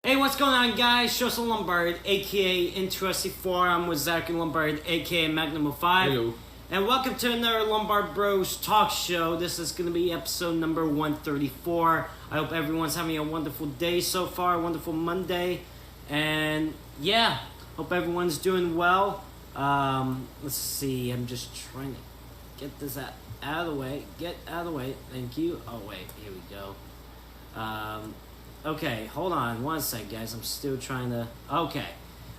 Hey, what's going on, guys? Show's Lombard, aka Interesting 4. I'm with Zach and Lombard, aka Magnum 5. Hello. And welcome to another Lombard Bros talk show. This is going to be episode number 134. I hope everyone's having a wonderful day so far, a wonderful Monday. And yeah, hope everyone's doing well. Let's see, I'm just trying to get this out of the way. Get out of the way. Thank you. Oh, wait, here we go. Okay, hold on one sec, guys. I'm still trying to... Okay,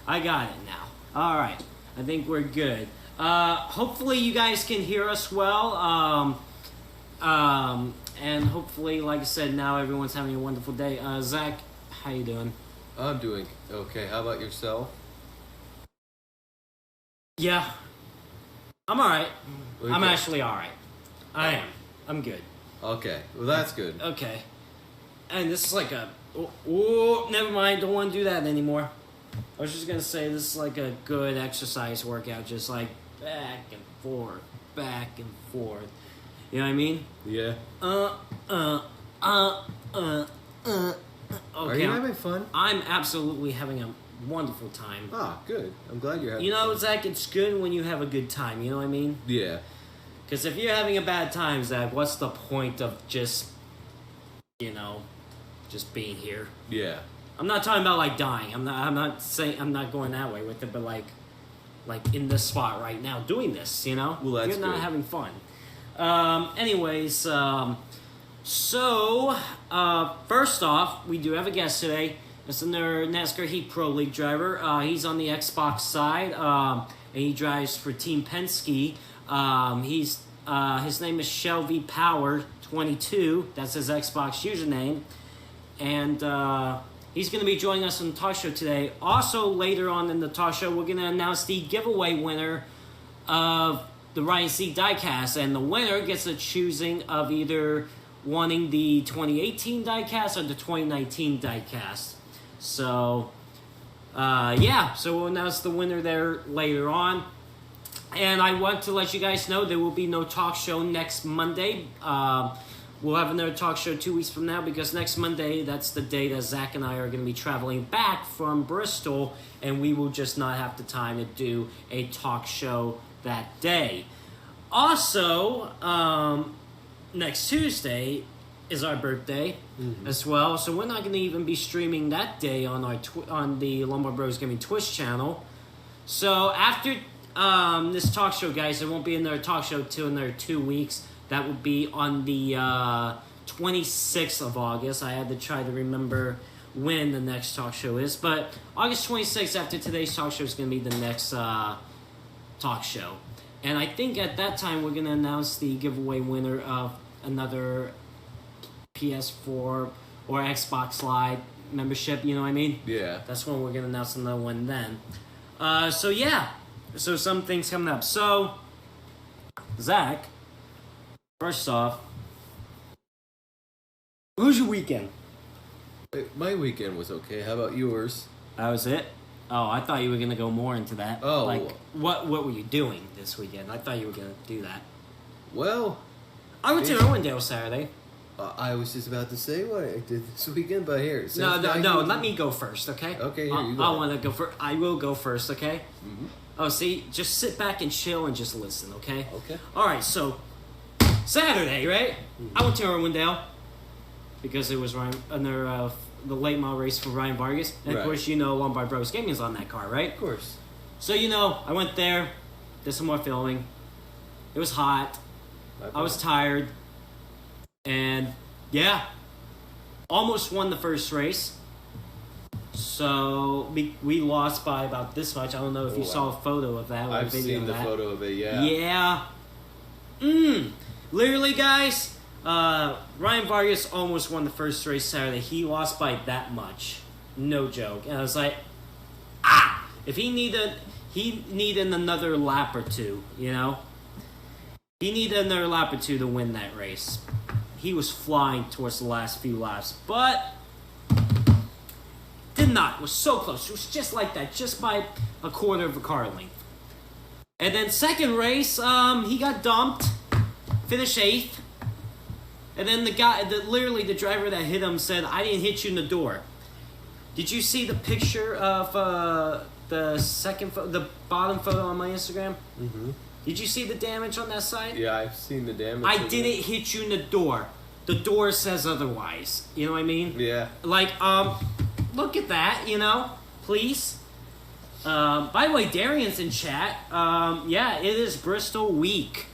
I got it now. All right, I think we're good. Hopefully you guys can hear us well. And hopefully, like I said, now everyone's having a wonderful day. Zach, how you doing? I'm doing okay. How about yourself? Yeah, I'm all right. Okay. I'm actually all right. I am. I'm good. Okay, well that's good. Okay. And this is like a... Oh, never mind. Don't want to do that anymore. I was just going to say this is like a good exercise workout. Just like back and forth, back and forth. You know what I mean? Yeah. Okay. Are you having fun? I'm absolutely having a wonderful time. Ah, good. I'm glad you're having You know, fun. Zach, it's good when you have a good time. You know what I mean? Yeah. Because if you're having a bad time, Zach, what's the point of just, just being here? Yeah. I'm not talking about like dying. I'm not saying I'm not going that way with it, but like in this spot right now, doing this, Well, that's you're not good. having fun. Anyways, so first off, we do have a guest today. It's another NASCAR Heat Pro League driver. He's on the Xbox side, and he drives for Team Penske. His name is Shelby Power 22. That's his Xbox username. And he's going to be joining us on the talk show today. Also, later on in the talk show, we're going to announce the giveaway winner of the Ryan C. Diecast. And the winner gets a choosing of either wanting the 2018 Diecast or the 2019 Diecast. So, so we'll announce the winner there later on. And I want to let you guys know there will be no talk show next Monday. We'll have another talk show 2 weeks from now because next Monday, that's the day that Zach and I are going to be traveling back from Bristol, and we will just not have the time to do a talk show that day. Also, next Tuesday is our birthday as well, so we're not going to even be streaming that day on our on the Lombard Bros Gaming Twitch channel. So after this talk show, guys, there won't be another talk show till another 2 weeks. That would be on the 26th of August. I had to try to remember when the next talk show is. But August 26th, after today's talk show, is going to be the next talk show. And I think at that time, we're going to announce the giveaway winner of another PS4 or Xbox Live membership. You know what I mean? Yeah. That's when we're going to announce another one then. So some things coming up. So, Zach, first off, who's your weekend? My weekend was okay. How about yours? That was it? Oh, I thought you were going to go more into that. Oh. Like, what were you doing this weekend? I thought you were going to do that. Well, I went to Irwindale Saturday. I was just about to say what I did this weekend, but here. No, let me go first, okay? Okay, here you go. I want to go first. I will go first, okay? Mm-hmm. Oh, see, just sit back and chill and just listen, okay? Okay. All right, so Saturday, right? Mm-hmm. I went to Irwindale because it was the late model race for Ryan Vargas. And, of Right. course, Lombard Bros Gaming is on that car, right? Of course. So, I went there, did some more filming. It was hot. I was tired. And, yeah, almost won the first race. So, we lost by about this much. I don't know if you saw a photo of that or a I've video seen of the that. photo of it, yeah. Yeah. Literally, guys, Ryan Vargas almost won the first race Saturday. He lost by that much. No joke. And I was like, if he needed another lap or two, He needed another lap or two to win that race. He was flying towards the last few laps, but did not. It was so close. It was just like that, just by a quarter of a car length. And then second race, he got dumped, finished 8th. And then the driver that hit him said, "I didn't hit you in the door." Did you see the picture of the bottom photo on my Instagram? Mm-hmm. Did you see the damage on that side? Yeah, I've seen the damage. I didn't hit you in the door. The door says otherwise. You know what I mean? Yeah. Like, look at that, please. By the way, Darian's in chat. Yeah, it is Bristol week.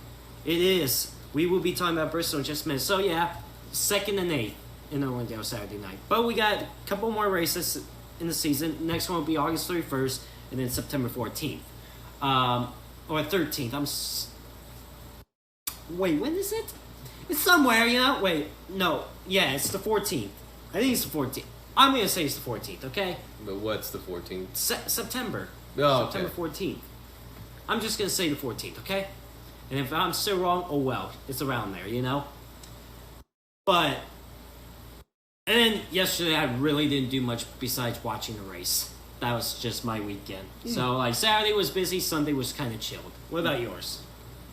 It is. We will be talking about Bristol in just a minute. So, yeah, 2nd and 8th in Orlando Saturday night. But we got a couple more races in the season. Next one will be August 31st and then September 14th. Or 13th. Wait, when is it? It's somewhere, Wait, no. Yeah, it's the 14th. I think it's the 14th. I'm going to say it's the 14th, okay? But what's the 14th? September. Oh, September okay. 14th. I'm just going to say the 14th, okay? And if I'm still wrong, oh well. It's around there, But, and then yesterday I really didn't do much besides watching the race. That was just my weekend. So, Saturday was busy, Sunday was kind of chilled. What about yours?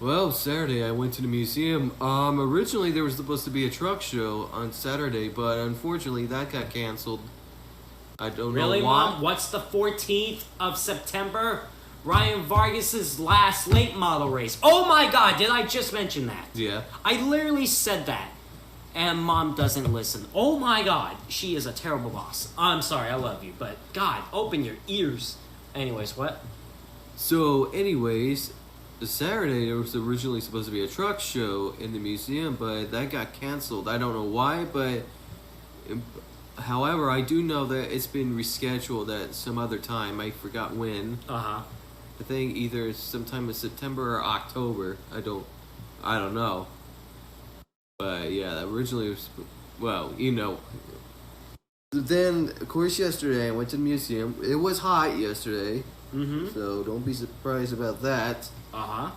Well, Saturday I went to the museum. Originally there was supposed to be a truck show on Saturday, but unfortunately that got canceled. I don't know why. Really, Mom? What's the 14th of September? Ryan Vargas's last late model race. Oh my God, did I just mention that? Yeah. I literally said that. And Mom doesn't listen. Oh my God, she is a terrible boss. I'm sorry, I love you, but God, open your ears. Anyways, what? So, anyways, Saturday there was originally supposed to be a truck show in the museum, but that got canceled. I don't know why, but however, I do know that it's been rescheduled at some other time. I forgot when. Uh-huh. I think either sometime in September or October. I don't know. But yeah, originally it was, Then, of course, yesterday I went to the museum. It was hot yesterday. Mm-hmm. So don't be surprised about that. Uh-huh.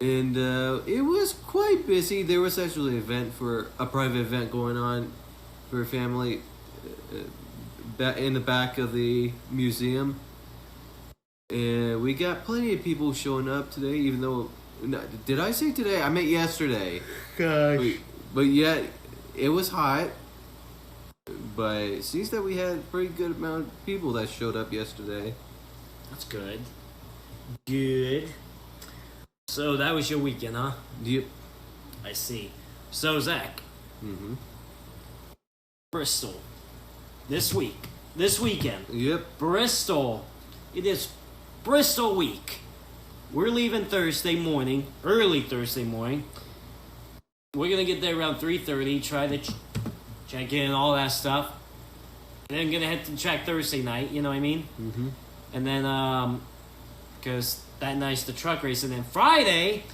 And it was quite busy. There was actually a private event going on for a family in the back of the museum. And we got plenty of people showing up today, even though... Did I say today? I meant yesterday. Gosh. But yet, it was hot. But it seems that we had a pretty good amount of people that showed up yesterday. That's good. Good. So that was your weekend, huh? Yep. I see. So, Zach. Mm-hmm. Bristol. This weekend. Yep. Bristol. It is Bristol week. We're leaving Thursday morning, early Thursday morning. We're going to get there around 3:30, try to check in, all that stuff. And then going to head to the track Thursday night, you know what I mean? Mm-hmm. And then, because that night's the truck race. And then Friday,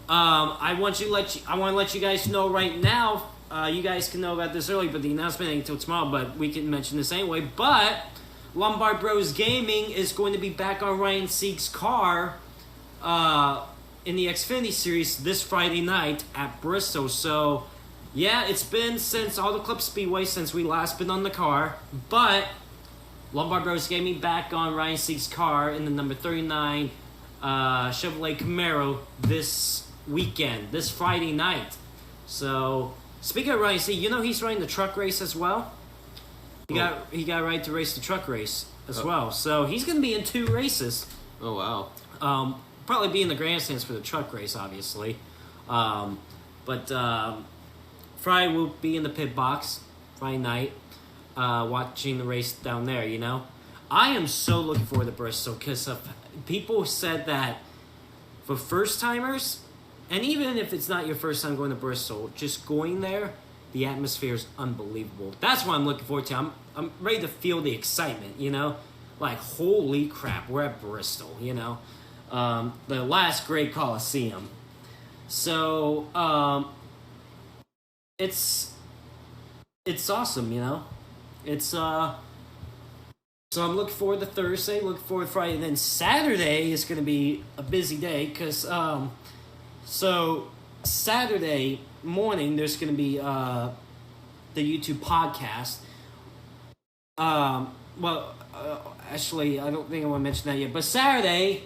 I want to let you guys know right now. You guys can know about this early, but the announcement ain't until tomorrow. But we can mention this anyway. But Lombard Bros Gaming is going to be back on Ryan Sieg's car in the Xfinity Series this Friday night at Bristol. So, yeah, it's been since Auto Club Speedway since we last been on the car. But Lombard Bros Gaming back on Ryan Sieg's car in the number 39 Chevrolet Camaro this weekend, this Friday night. So, speaking of Ryan Sieg, he's running the truck race as well. He got right to race the truck race as well. So he's going to be in 2 races. Oh, wow. Probably be in the grandstands for the truck race, obviously. But Friday will be in the pit box Friday night, watching the race down there, I am so looking forward to Bristol because people said that for first-timers, and even if it's not your first time going to Bristol, just going there, the atmosphere is unbelievable. That's what I'm looking forward to. I'm ready to feel the excitement, Like, holy crap, we're at Bristol, The last great Coliseum. So, it's awesome, It's, so I'm looking forward to Thursday, looking forward to Friday, and then Saturday is going to be a busy day, because, so Saturday morning, there's going to be the YouTube podcast. Actually, I don't think I want to mention that yet. But Saturday,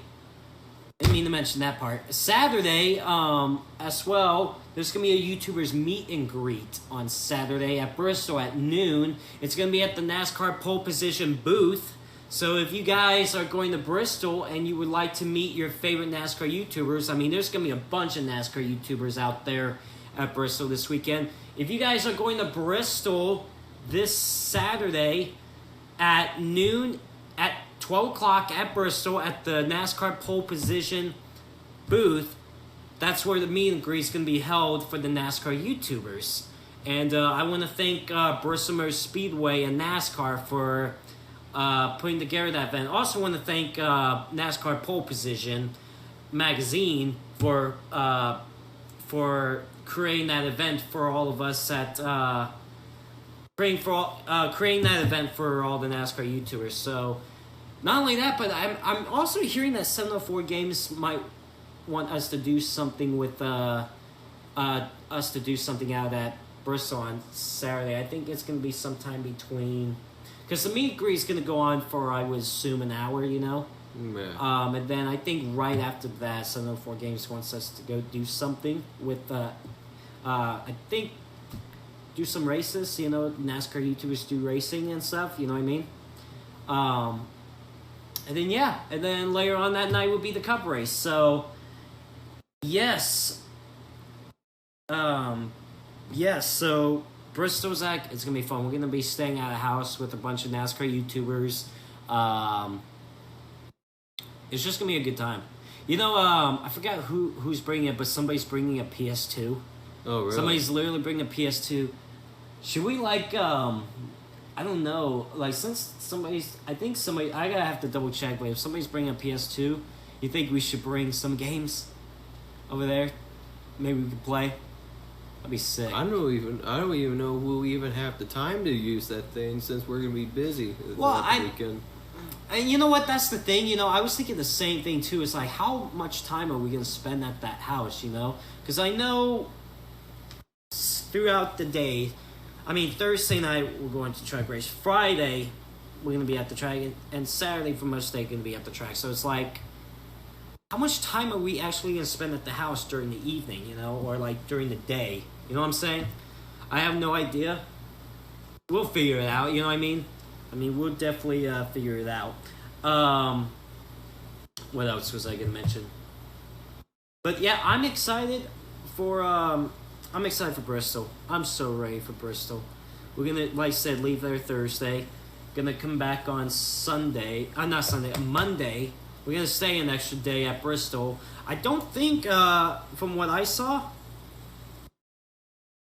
I didn't mean to mention that part. Saturday, as well, there's going to be a YouTubers meet and greet on Saturday at Bristol at noon. It's going to be at the NASCAR pole position booth. So if you guys are going to Bristol and you would like to meet your favorite NASCAR YouTubers, I mean, there's going to be a bunch of NASCAR YouTubers out there at Bristol this weekend. If you guys are going to Bristol this Saturday at noon, at 12 o'clock at Bristol at the NASCAR pole position booth, that's where the meet and greet is going to be held for the NASCAR YouTubers. And I want to thank Bristol Motor Speedway and NASCAR for putting together that event. Also want to thank NASCAR Pole Position magazine for creating that event for all of us at creating that event for all the NASCAR YouTubers. So not only that, but I'm also hearing that 704 Games might want us to do something with out at Bristol on Saturday. I think it's going to be sometime between. Because the meet and greet is going to go on for, I would assume, an hour, you know? Yeah. And then I think right after that, 704 Games wants us to go do something with, I think, do some races, you know, NASCAR YouTubers do racing and stuff, you know what I mean? And then, yeah, and then later on that night will be the Cup race. So, yes. So Bristol's it's going to be fun. We're going to be staying at a house with a bunch of NASCAR YouTubers. It's just going to be a good time. You know, I forgot who's bringing it, but somebody's bringing a PS2. Oh, really? Somebody's literally bringing a PS2. Should we, like, I don't know, like, since I gotta have to double check, but if somebody's bringing a PS2, you think we should bring some games over there? Maybe we could play? That'd be sick. I don't even know who even have the time to use that thing since we're gonna be busy. Weekend. And you know what? That's the thing. You know, I was thinking the same thing too. It's like, how much time are we gonna spend at that house? You know, because I know throughout the day. I mean, Thursday night we're going to track race. Friday we're gonna be at the track, and Saturday for most day gonna be at the track. So it's like, how much time are we actually gonna spend at the house during the evening? You know, or like during the day? You know what I'm saying? I have no idea. We'll figure it out, you know what I mean? We'll definitely figure it out. What else was I going to mention? But yeah, I'm excited for Bristol. I'm so ready for Bristol. We're going to, like I said, leave there Thursday. Going to come back on Monday. We're going to stay an extra day at Bristol. I don't think, from what I saw,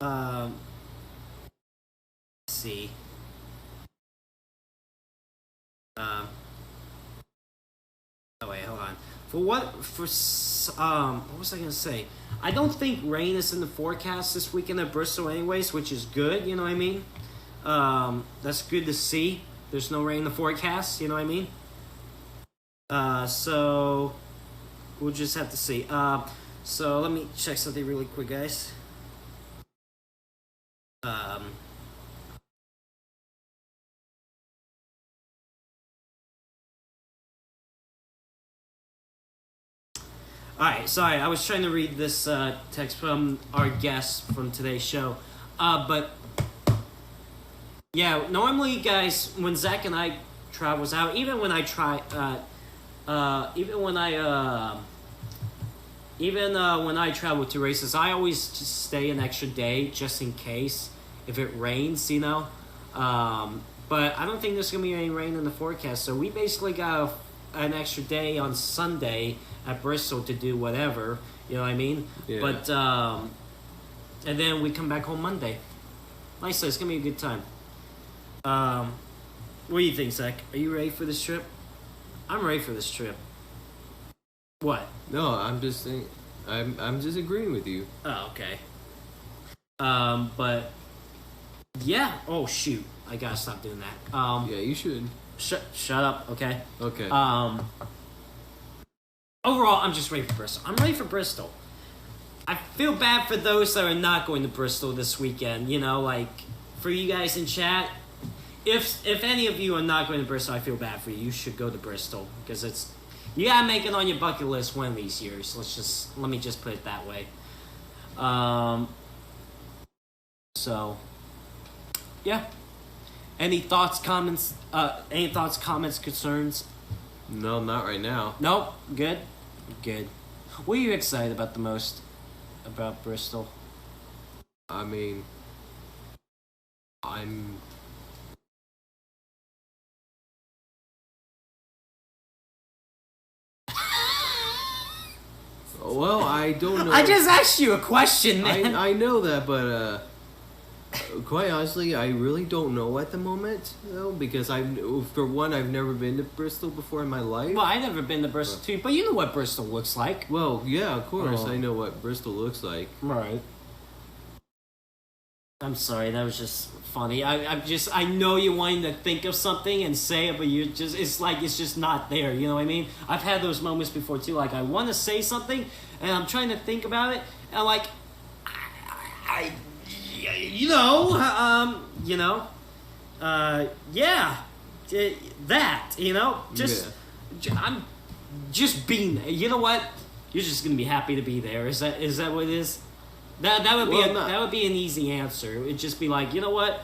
let's see. Wait, hold on. What was I gonna say? I don't think rain is in the forecast this weekend at Bristol anyways, which is good, you know what I mean? That's good to see. There's no rain in the forecast, you know what I mean? So we'll just have to see. So let me check something really quick, guys. Alright, sorry, I was trying to read this text from our guest from today's show. But, yeah, normally, guys, when Zach and I travels out, even when I travel to races, I always just stay an extra day just in case if it rains, you know. But I don't think there's going to be any rain in the forecast, so we basically got an extra day on Sunday at Bristol to do whatever, you know what I mean? Yeah. But, and then we come back home Monday. Like I said, it's going to be a good time. What do you think, Zach? Are you ready for this trip? I'm ready for this trip. What? No, I'm just saying, I'm just agreeing with you. Oh, okay. But, yeah. Oh, shoot. I gotta stop doing that. Yeah, you should. Shut up, okay? Okay. Overall, I'm just ready for Bristol. I'm ready for Bristol. I feel bad for those that are not going to Bristol this weekend. You know, like, for you guys in chat, if any of you are not going to Bristol, I feel bad for you. You should go to Bristol because you gotta make it on your bucket list one of these years. Let me just put it that way. So, yeah. Any thoughts, comments? Concerns? No, not right now. Nope. Good. Good. What are you excited about the most about Bristol? I mean, I'm. Well, I don't know. I just asked you a question, man. I know that, but quite honestly, I really don't know at the moment, though, because for one, I've never been to Bristol before in my life. Well, I've never been to Bristol too, but you know what Bristol looks like. Well, yeah, of course, I know what Bristol looks like. Right. I'm sorry, that was just funny. I know you wanting to think of something and say it, but it's just not there, you know what I mean? I've had those moments before too, like I want to say something, and I'm trying to think about it, and I'm like, I'm just being there. You know what? You're just gonna be happy to be there. Is that what it is? That would be an easy answer. It'd just be like, you know what?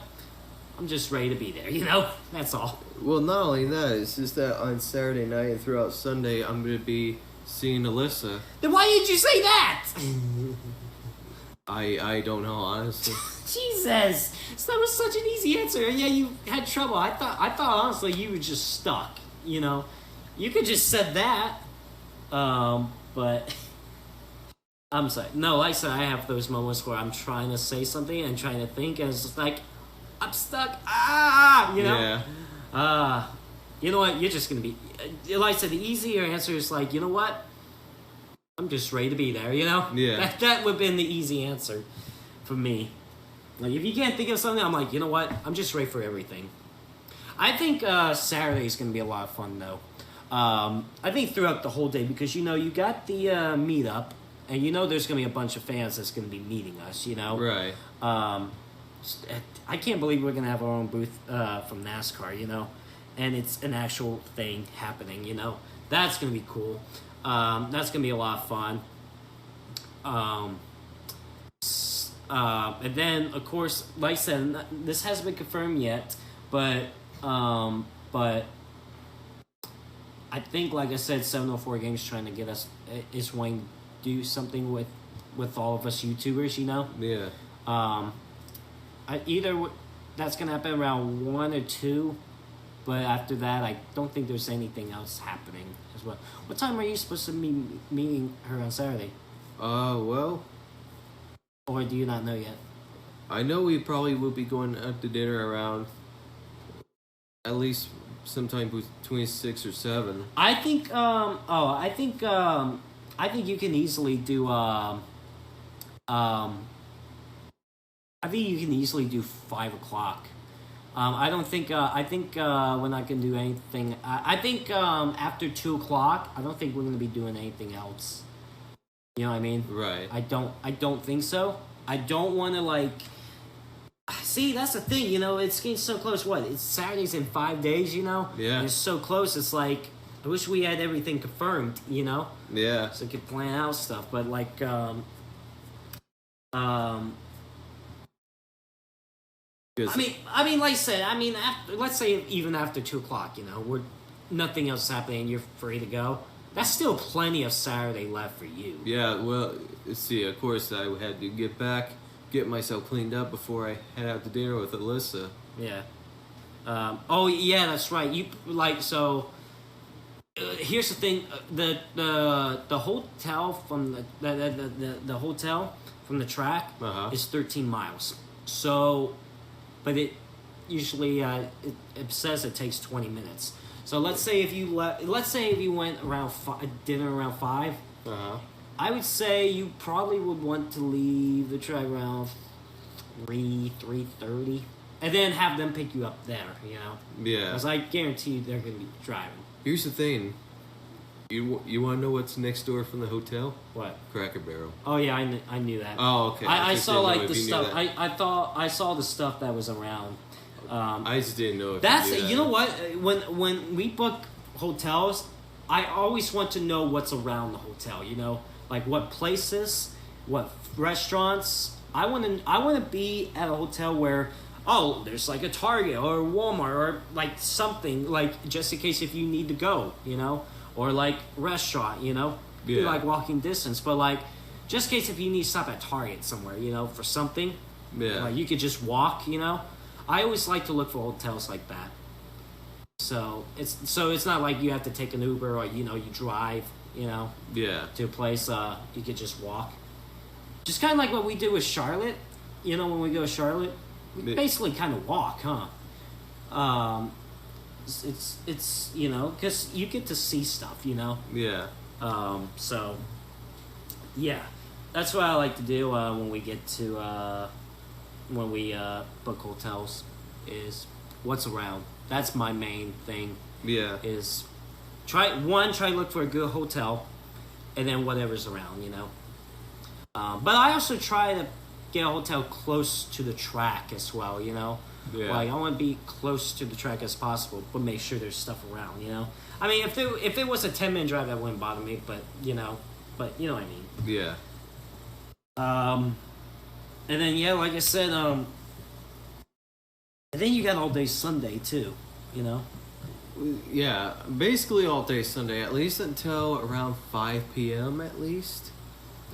I'm just ready to be there. You know, that's all. Well, not only that, it's just that on Saturday night and throughout Sunday, I'm gonna be seeing Alyssa. Then why did you say that? I don't know, honestly. Jesus, so that was such an easy answer, and yeah, you had trouble. I thought honestly you were just stuck. You know, you could just said that, but I'm sorry. No, like I said, I have those moments where I'm trying to say something and trying to think, and it's just like I'm stuck. You know. Yeah. You know what? You're just gonna be. Like I said, the easier answer is like, you know what? I'm just ready to be there, you know? Yeah. That would have been the easy answer for me. Like, if you can't think of something, I'm like, you know what? I'm just ready for everything. I think Saturday is going to be a lot of fun, though. I think throughout the whole day, because, you know, you got the meetup, and you know there's going to be a bunch of fans that's going to be meeting us, you know? Right. I can't believe we're going to have our own booth from NASCAR, you know? And it's an actual thing happening, you know? That's going to be cool. That's going to be a lot of fun. And then, of course, like I said, this hasn't been confirmed yet, but I think, like I said, 704 Games trying to get us, is wanting to do something with all of us YouTubers, you know? Yeah. Either that's going to happen around 1 or 2, but after that, I don't think there's anything else happening as well. What time are you supposed to be meeting her on Saturday? Well... Or do you not know yet? I know we probably will be going out to dinner around at least sometime between 6 or 7. I think I think you can easily do I think you can easily do 5 o'clock. I don't think I think we're not gonna do anything. I think after 2 o'clock, I don't think we're gonna be doing anything else. You know what I mean? Right. I don't think so. I don't want to, like... See, that's the thing, you know, it's getting so close. What? It's Saturdays in 5 days, you know? Yeah. And it's so close, it's like, I wish we had everything confirmed, you know? Yeah. So we could plan out stuff, but, like, I mean, like I said, let's say even after 2 o'clock, you know, nothing else is happening and you're free to go. That's still plenty of Saturday left for you. Yeah, well, see, of course, I had to get myself cleaned up before I head out to dinner with Alyssa. Yeah. Oh, yeah, that's right. Here's the thing. The hotel from the hotel from the track is 13 miles. So, but it usually it says it takes 20 minutes. So let's say if you went around dinner around 5, I would say you probably would want to leave the track around 3:30, and then have them pick you up there. You know? Yeah. Because I guarantee you they're going to be driving. Here's the thing. You want to know what's next door from the hotel? What? Cracker Barrel. Oh yeah, I knew that. Oh okay. I saw like the stuff. I saw the stuff that was around. I just didn't know if that's you knew that. You know what, when we book hotels, I always want to know what's around the hotel, you know, like what places, what restaurants. I want to be at a hotel where there's like a Target or a Walmart or like something like just in case if you need to go, or like restaurant, be like walking distance, but like just in case if you need to stop at Target somewhere, for something, like you could just walk, I always like to look for hotels like that. So it's not like you have to take an Uber or you drive, to a place. You could just walk. Just kind of like what we do with Charlotte, when we go to Charlotte, we basically kind of walk, huh? It's because you get to see stuff, Yeah. So yeah, that's what I like to do when we get to when we book hotels is what's around. That's my main thing. Yeah. Is try to look for a good hotel, and then whatever's around, But I also try to get a hotel close to the track as well, Yeah. Like I want to be close to the track as possible, but make sure there's stuff around, I mean, if it was a 10-minute drive, that wouldn't bother me, but you know what I mean. Yeah. And then like I said, and then you got all day Sunday too, Yeah, basically all day Sunday, at least until around 5 p.m. at least.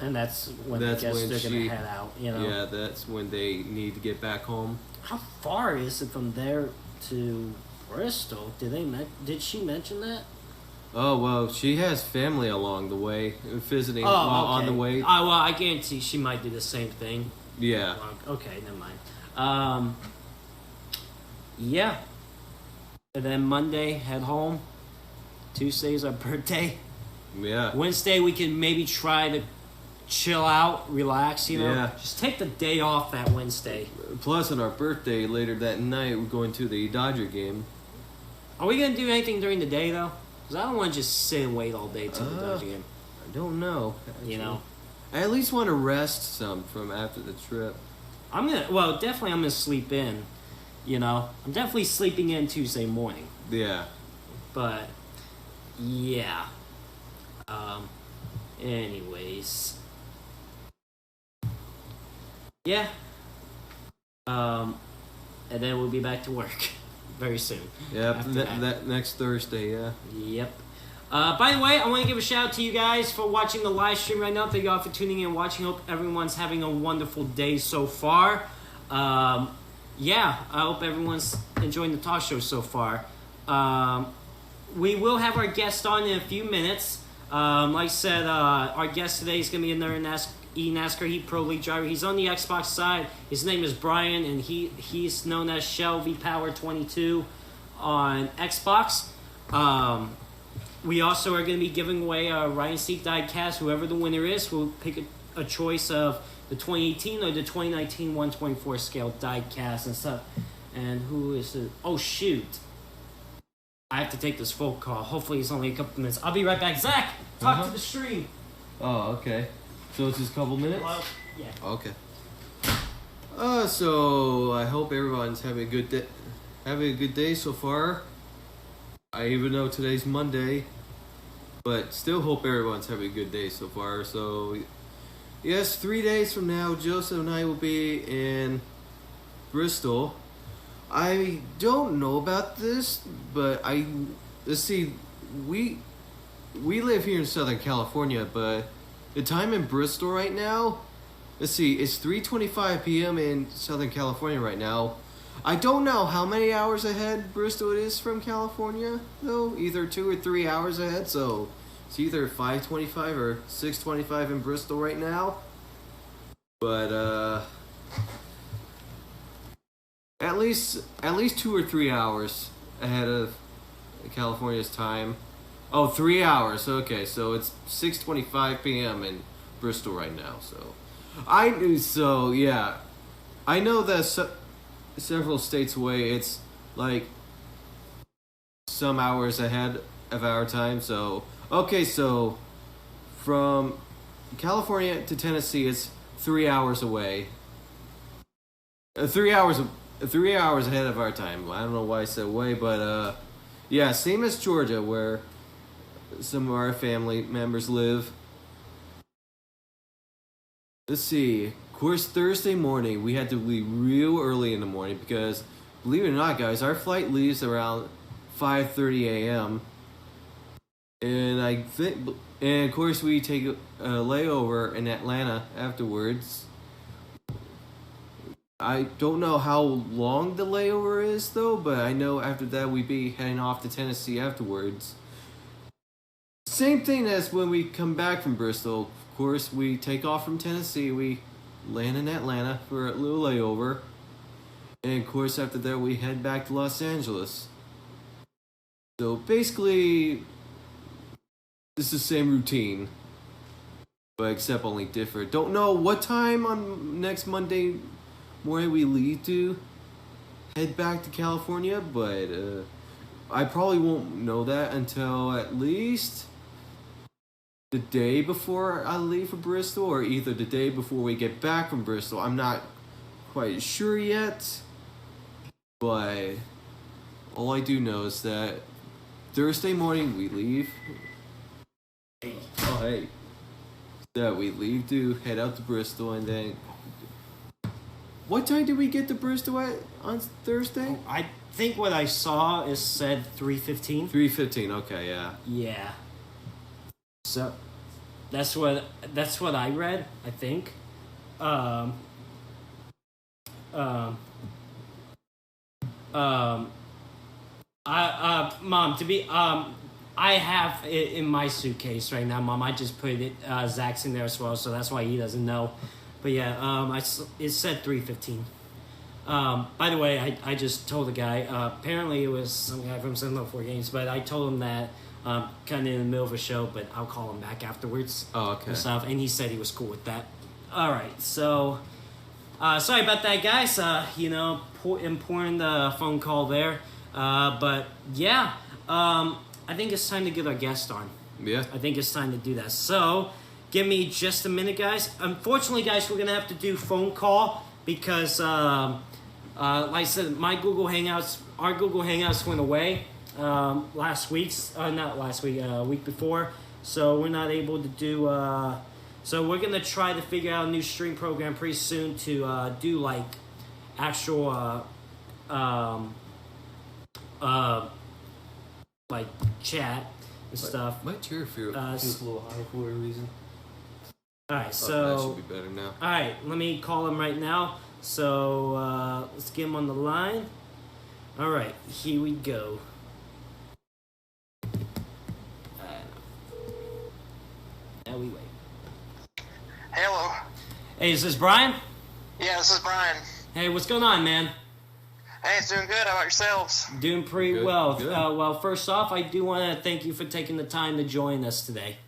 And that's when I guess they're going to head out, Yeah, that's when they need to get back home. How far is it from there to Bristol? Did she mention that? Oh, well, she has family along the way, visiting on the way. Well, I guarantee she might do the same thing. Yeah. Okay, never mind. Yeah. And then Monday, head home. Tuesday's our birthday. Yeah. Wednesday, we can maybe try to chill out, relax, Yeah. Just take the day off that Wednesday. Plus, on our birthday, later that night, we're going to the Dodger game. Are we going to do anything during the day, though? Because I don't want to just sit and wait all day till the Dodger game. I don't know. Actually. I at least want to rest some from after the trip. Definitely I'm going to sleep in, I'm definitely sleeping in Tuesday morning. Yeah. But, yeah. Anyways. Yeah. And then we'll be back to work very soon. Yep, that next Thursday, yeah. Yep. By the way, I want to give a shout out to you guys for watching the live stream right now. Thank you all for tuning in and watching. Hope everyone's having a wonderful day so far. I hope everyone's enjoying the talk show so far. We will have our guest on in a few minutes. Like I said, our guest today is going to be another NASCAR Heat Pro League driver. He's on the Xbox side. His name is Brian, and he's known as Shell V Power 22 on Xbox. We also are going to be giving away a Ryan Seat diecast. Whoever the winner is will pick a choice of the 2018 or the 2019 124 scale diecast and stuff. And who is it? Oh, shoot. I have to take this phone call. Hopefully it's only a couple minutes. I'll be right back. Zach, talk to the stream. Oh, okay. So it's just a couple minutes? Well, yeah. Okay. So I hope everyone's having a good day. Having a good day so far. I even know today's Monday, but still hope everyone's having a good day so far. So, yes, 3 days from now, Joseph and I will be in Bristol. I don't know about this, but let's see, we live here in Southern California, but the time in Bristol right now, let's see, it's 3:25 p.m. in Southern California right now. I don't know how many hours ahead Bristol is from California, though. Either 2 or 3 hours ahead, so it's either 5:25 or 6:25 in Bristol right now. But at least 2 or 3 hours ahead of California's time. Oh, 3 hours. Okay, so it's 6:25 p.m. in Bristol right now. I know that several states away, it's like some hours ahead of our time. So so from California to Tennessee, it's 3 hours away. 3 hours ahead of our time. I don't know why I said away, but same as Georgia, where some of our family members live. let's see. Of course, Thursday morning we had to leave real early in the morning because, believe it or not, guys, our flight leaves around 5:30 a.m. And of course, we take a layover in Atlanta afterwards. I don't know how long the layover is, though, but I know after that we'd be heading off to Tennessee afterwards. Same thing as when we come back from Bristol. Of course, we take off from Tennessee, we land in Atlanta for a little layover, and of course, after that, we head back to Los Angeles. So basically, it's the same routine, but except only different. Don't know what time on next Monday morning we leave to head back to California, but I probably won't know that until at least the day before I leave for Bristol, or either the day before we get back from Bristol. I'm not quite sure yet, but all I do know is that Thursday morning we leave. Oh, hey. That we leave to head out to Bristol, and then... What time did we get to Bristol on Thursday? I think what I saw is said 3:15. 3:15, okay, yeah. Yeah. So, that's what I read, I think. Mom, I have it in my suitcase right now, Mom. I just put it, Zach's in there as well, so that's why he doesn't know. But yeah, it said 3:15. By the way, I just told the guy, apparently it was some guy from 704 Games, but I told him that kind of in the middle of a show, but I'll call him back afterwards. Oh, okay. And stuff, and he said he was cool with that. All right, so sorry about that, guys. Important phone call there. But yeah, I think it's time to get our guest on. Yeah. I think it's time to do that. So, give me just a minute, guys. Unfortunately, guys, we're gonna have to do phone call because, like I said, our Google Hangouts went away week before. So we're not able to do. So we're gonna try to figure out a new stream program pretty soon to do like actual like chat and stuff. My chair feels a little high for a reason. Alright, so that should be better now. Alright, let me call him right now. So let's get him on the line. Alright, here we go. Now we wait. Hello. Hey, is this Brian? Yeah, this is Brian. Hey, what's going on, man? Hey, it's doing good. How about yourselves? Doing pretty Good, well. good. Well, first off, I do want to thank you for taking the time to join us today.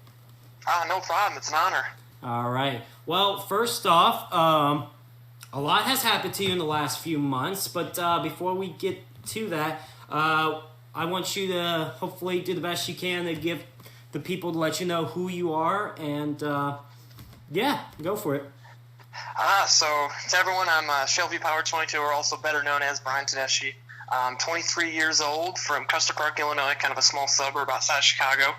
No problem. It's an honor. All right. Well, first off, a lot has happened to you in the last few months, but before we get to that, I want you to hopefully do the best you can to give the people to let you know who you are, and yeah, go for it. So to everyone, I'm Shelby Power 22, or also better known as Brian Tedeschi. I'm 23 years old from Custer Park, Illinois, kind of a small suburb outside of Chicago.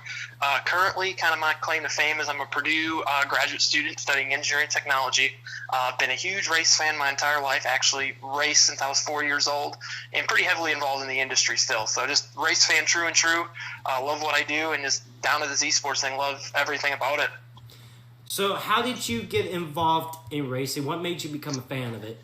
Currently, kind of my claim to fame is I'm a Purdue graduate student studying engineering technology. I've been a huge race fan my entire life, actually raced since I was 4 years old, and pretty heavily involved in the industry still. So just race fan true and true. Love what I do, and just down to this esports thing, love everything about it. So how did you get involved in racing? What made you become a fan of it?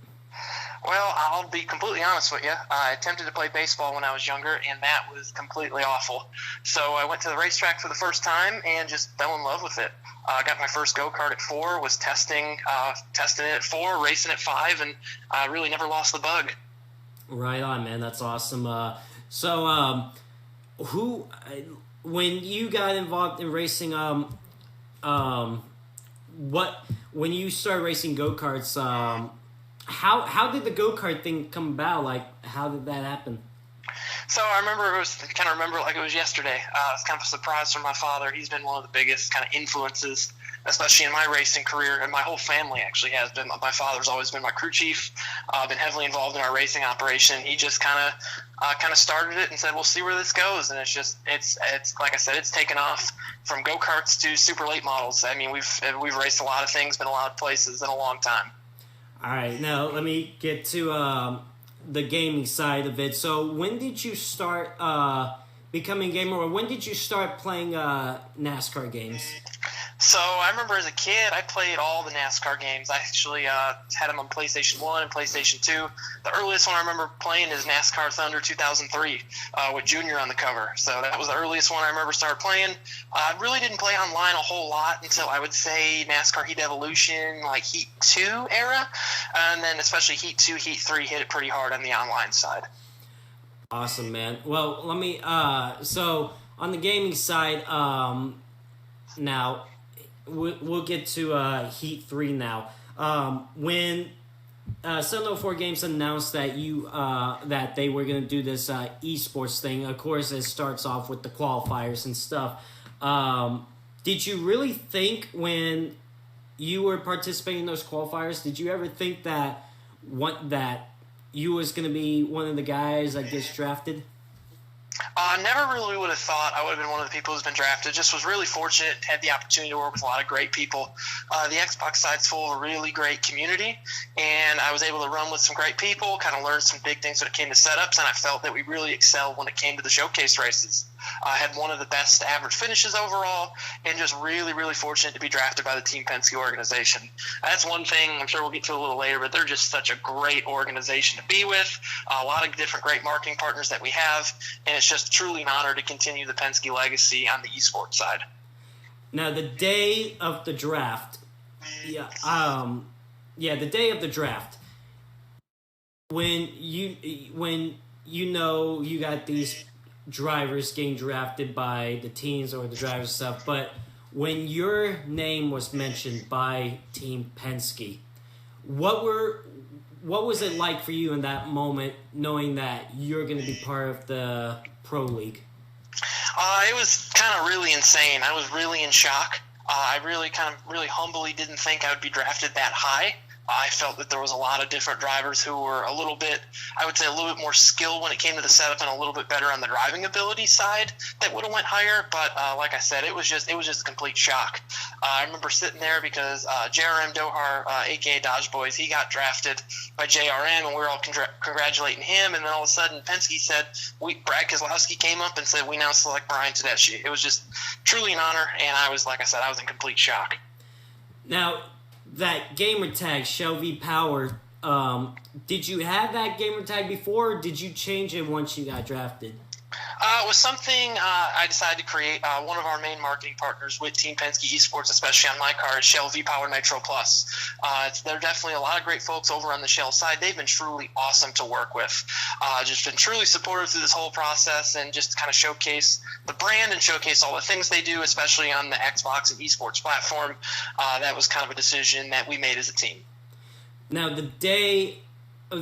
Well, I'll be completely honest with you. I attempted to play baseball when I was younger, and that was completely awful. So I went to the racetrack for the first time and just fell in love with it. I got my first go-kart at 4, was testing it at 4, racing at 5, and I really never lost the bug. Right on, man. That's awesome. When you got involved in racing, when you started racing go-karts, how did the go-kart thing come about? Like, how did that happen? So I remember like it was yesterday. It was kind of a surprise from my father. He's been one of the biggest kind of influences especially in my racing career, and my whole family actually has been. My father's always been my crew chief, been heavily involved in our racing operation. He just kind of started it and said, "We'll see where this goes." And it's like I said, it's taken off from go karts to super late models. I mean, we've raced a lot of things, been a lot of places in a long time. All right, now let me get to the gaming side of it. So when did you start becoming a gamer, or when did you start playing NASCAR games? So I remember as a kid, I played all the NASCAR games. I actually had them on PlayStation 1 and PlayStation 2. The earliest one I remember playing is NASCAR Thunder 2003 with Junior on the cover. So that was the earliest one I remember started playing. I really didn't play online a whole lot until I would say NASCAR Heat Evolution, like Heat 2 era. And then especially Heat 2, Heat 3 hit it pretty hard on the online side. Awesome, man. Well, let me, so on the gaming side, now, we'll get to Heat 3 now. When 704 Games announced that that they were going to do this esports thing, of course, it starts off with the qualifiers and stuff. Did you really think when you were participating in those qualifiers, did you ever think that you was going to be one of the guys that gets drafted? Never really would have thought I would have been one of the people who's been drafted. Just was really fortunate to have the opportunity to work with a lot of great people. The Xbox side's full of a really great community, and I was able to run with some great people, kind of learn some big things when it came to setups, and I felt that we really excelled when it came to the showcase races. I had one of the best average finishes overall, and just really, really fortunate to be drafted by the Team Penske organization. That's one thing I'm sure we'll get to a little later, but they're just such a great organization to be with, a lot of different great marketing partners that we have, and it's just truly an honor to continue the Penske legacy on the esports side. Now, the day of the draft, the day of the draft, when you know you got these drivers getting drafted by the teams or the drivers stuff, but when your name was mentioned by Team Penske, what was it like for you in that moment, knowing that you're going to be part of the Pro League? It was kind of really insane. I was really in shock. I really humbly didn't think I would be drafted that high. I felt that there was a lot of different drivers who were a little bit more skilled when it came to the setup and a little bit better on the driving ability side that would have went higher. But like I said, it was just a complete shock. I remember sitting there because JRM Dohar, aka Dodge Boys, he got drafted by JRM, and we were all congratulating him. And then all of a sudden, Penske said, Brad Keselowski came up and said, "We now select Brian Tedeschi." It was just truly an honor, and I was in complete shock. Now, that gamer tag, Shelby Power, did you have that gamer tag before, or did you change it once you got drafted? It was something I decided to create. One of our main marketing partners with Team Penske Esports, especially on my car, is Shell V-Power Nitro Plus. There are definitely a lot of great folks over on the Shell side. They've been truly awesome to work with. Just been truly supportive through this whole process, and just kind of showcase the brand and showcase all the things they do, especially on the Xbox and esports platform. That was kind of a decision that we made as a team. Now,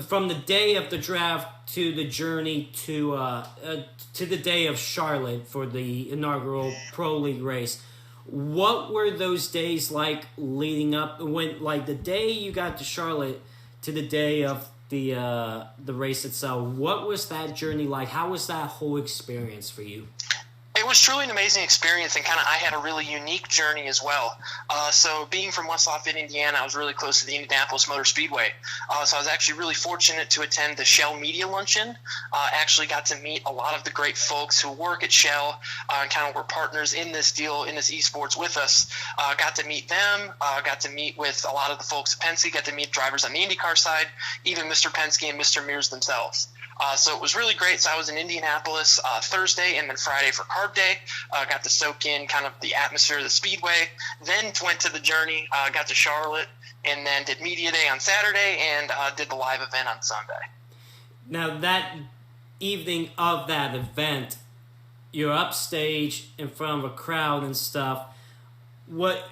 from the day of the draft to the journey to the day of Charlotte for the inaugural Pro League race, what were those days like leading up? When, like, the day you got to Charlotte to the day of the race itself, what was that journey like? How was that whole experience for you? It was truly an amazing experience, and I had a really unique journey as well. So being from West Lafayette, Indiana, I was really close to the Indianapolis Motor Speedway. So I was actually really fortunate to attend the Shell Media Luncheon. Actually got to meet a lot of the great folks who work at Shell and kind of were partners in this deal, in this esports with us. Got to meet them, got to meet with a lot of the folks at Penske, got to meet drivers on the IndyCar side, even Mr. Penske and Mr. Mears themselves. So it was really great. So I was in Indianapolis Thursday and then Friday for Carb Day. Got to soak in kind of the atmosphere of the Speedway. Then went to the journey, got to Charlotte, and then did Media Day on Saturday and did the live event on Sunday. Now, that evening of that event, you're upstage in front of a crowd and stuff. What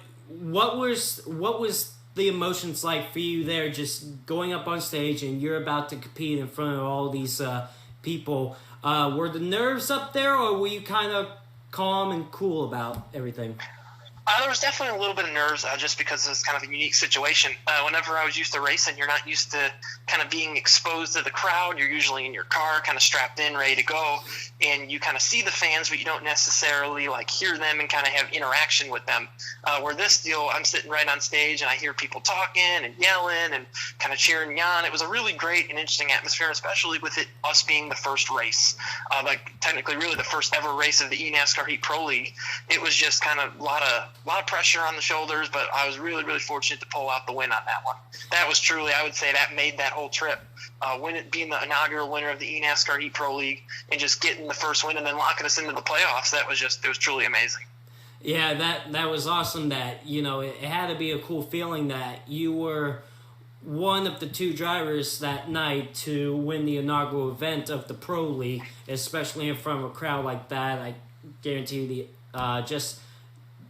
was the emotions like for you there, just going up on stage and you're about to compete in front of all these people? Were the nerves up there, or were you kind of calm and cool about everything? There was definitely a little bit of nerves just because it was kind of a unique situation. Whenever I was used to racing, you're not used to kind of being exposed to the crowd. You're usually in your car, kind of strapped in, ready to go, and you kind of see the fans, but you don't necessarily like hear them and kind of have interaction with them. Where this deal, I'm sitting right on stage and I hear people talking and yelling and kind of cheering me on. It was a really great and interesting atmosphere, especially with us being the first race, like technically really the first ever race of the eNASCAR Heat Pro League. It was just kind of a lot of pressure on the shoulders, but I was really, really fortunate to pull out the win on that one. That was truly, I would say, that made that whole trip. Being the inaugural winner of the eNASCAR Heat Pro League and just getting the first win and then locking us into the playoffs, it was truly amazing. Yeah, that was awesome. That, it had to be a cool feeling that you were one of the two drivers that night to win the inaugural event of the Pro League, especially in front of a crowd like that. I guarantee you just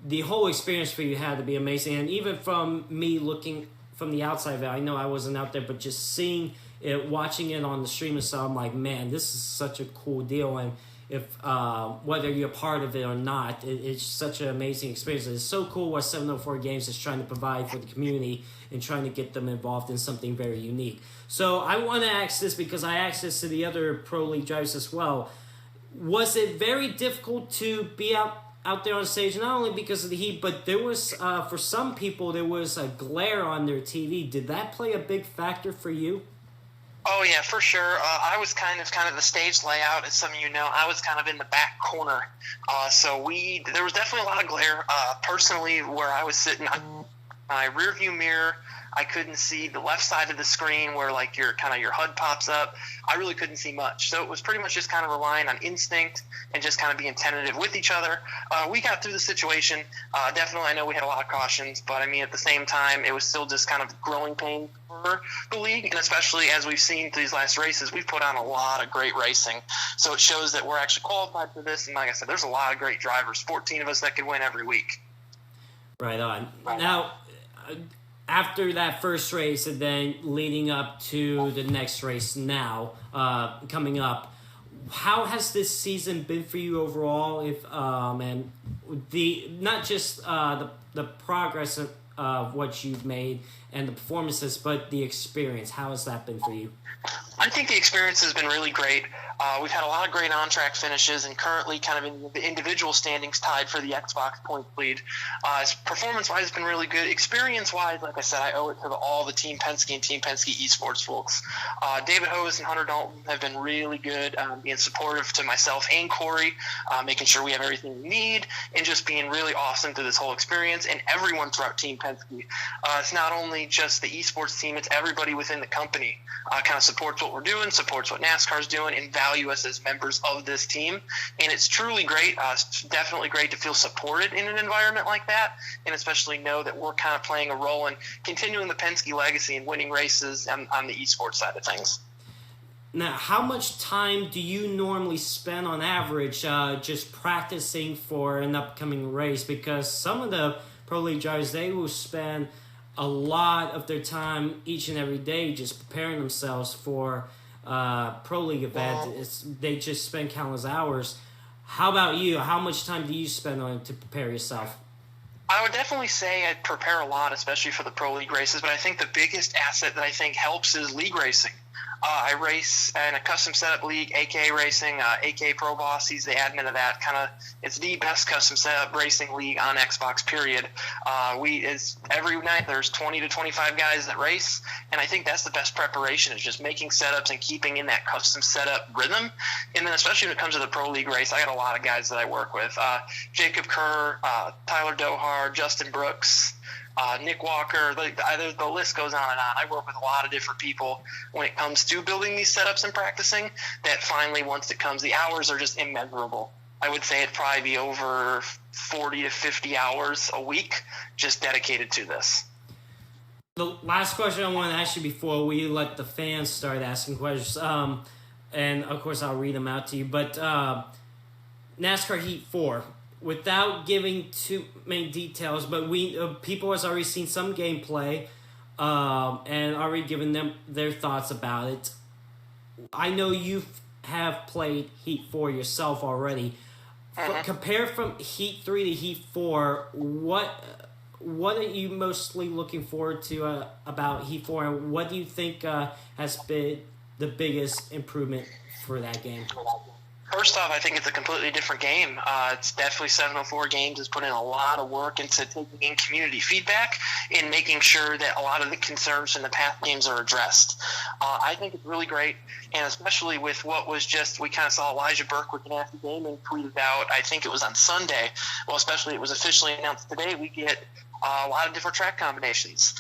the whole experience for you had to be amazing. And even from me looking from the outside, I know I wasn't out there, but just seeing it, watching it on the stream and stuff, I'm like, man, this is such a cool deal. And if whether you're part of it or not, it's such an amazing experience. It's so cool what 704 Games is trying to provide for the community and trying to get them involved in something very unique. So I want to ask this because I asked this to the other Pro League drivers as well. Was it very difficult to be out there on stage, not only because of the heat, but there was, for some people, there was a glare on their TV. Did that play a big factor for you? Oh yeah, for sure. I was kind of the stage layout, as some of you know. I was kind of in the back corner, so there was definitely a lot of glare. Personally, where I was sitting, my rear view mirror, I couldn't see the left side of the screen where like your HUD pops up. I really couldn't see much, so it was pretty much just kind of relying on instinct and just kind of being tentative with each other. We got through the situation. Definitely, I know we had a lot of cautions, but I mean at the same time, it was still just kind of growing pain for the league, and especially as we've seen through these last races, we've put on a lot of great racing. So it shows that we're actually qualified for this. And like I said, there's a lot of great drivers, 14 of us that could win every week. Right on. Now, after that first race and then leading up to the next race now, coming up, how has this season been for you overall? And not just the progress of what you've made and the performances, but the experience. How has that been for you? I think the experience has been really great. We've had a lot of great on-track finishes and currently kind of in the individual standings tied for the Xbox points lead. Performance-wise, it's been really good. Experience-wise, like I said, I owe it to all the Team Penske and Team Penske esports folks. David Hose and Hunter Dalton have been really good, being supportive to myself and Corey, making sure we have everything we need, and just being really awesome through this whole experience, and everyone throughout Team Penske. It's not only just the esports team, it's everybody within the company kind of supports what we're doing, supports what NASCAR's doing, and value us as members of this team. And it's truly great. It's definitely great to feel supported in an environment like that, and especially know that we're kind of playing a role in continuing the Penske legacy and winning races on the esports side of things. Now, how much time do you normally spend on average just practicing for an upcoming race? Because some of the Pro League drivers, they will spend a lot of their time each and every day just preparing themselves for Pro League event. They just spend countless hours. How about you? How much time do you spend on it to prepare yourself? I would definitely say I prepare a lot, especially for the Pro League races, but I think the biggest asset that I think helps is league racing. I race in a custom setup league, AK Racing, AK Pro Boss. He's the admin of that. It's the best custom setup racing league on Xbox. Period. Every night there's 20 to 25 guys that race, and I think that's the best preparation is just making setups and keeping in that custom setup rhythm. And then especially when it comes to the Pro League race, I got a lot of guys that I work with: Jacob Kerr, Tyler Dohar, Justin Brooks. Nick Walker, the list goes on and on. I work with a lot of different people when it comes to building these setups and practicing that finally, once it comes, the hours are just immeasurable. I would say it'd probably be over 40 to 50 hours a week just dedicated to this. The last question I want to ask you before we let the fans start asking questions, and of course I'll read them out to you, but NASCAR Heat 4. Without giving too many details, but people has already seen some gameplay and already given them their thoughts about it. I know you have played Heat 4 yourself already. compare from Heat 3 to Heat 4, what are you mostly looking forward to about Heat 4, and what do you think has been the biggest improvement for that game? First off, I think it's a completely different game. It's definitely 704 Games has put in a lot of work into taking in community feedback and making sure that a lot of the concerns from the past games are addressed. I think it's really great, and especially with what was just, we kind of saw Elijah Burke after gaming tweeted out, I think it was on Sunday, well, especially it was officially announced today, we get a lot of different track combinations.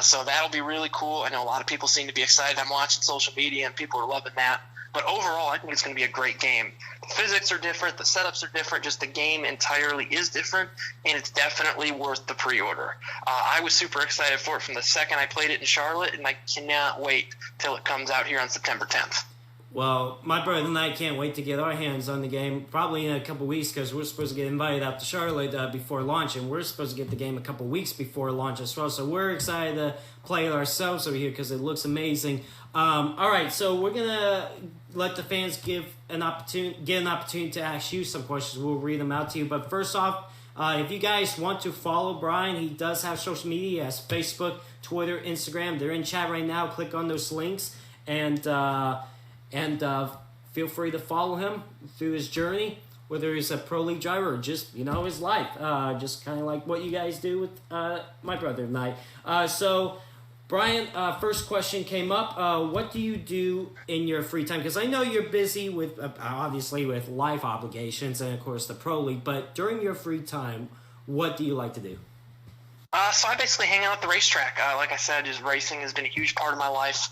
So that'll be really cool. I know a lot of people seem to be excited. I'm watching social media, and people are loving that. But overall, I think it's going to be a great game. The physics are different. The setups are different. Just the game entirely is different, and it's definitely worth the pre-order. I was super excited for it from the second I played it in Charlotte, and I cannot wait till it comes out here on September 10th. Well, my brother and I can't wait to get our hands on the game probably in a couple weeks because we're supposed to get invited out to Charlotte before launch, and we're supposed to get the game a couple weeks before launch as well. So we're excited to play it ourselves over here because it looks amazing. All right, so we're gonna let the fans get an opportunity to ask you some questions. We'll read them out to you. But first off, if you guys want to follow Brian, he does have social media. He has Facebook, Twitter, Instagram. They're in chat right now. Click on those links and feel free to follow him through his journey, whether he's a pro league driver or just, his life. Just kind of like what you guys do with my brother and I. So, Brian, first question came up. What do you do in your free time? Because I know you're busy with, obviously, with life obligations and, of course, the pro league. But during your free time, what do you like to do? So I basically hang out at the racetrack. Like I said, just racing has been a huge part of my life.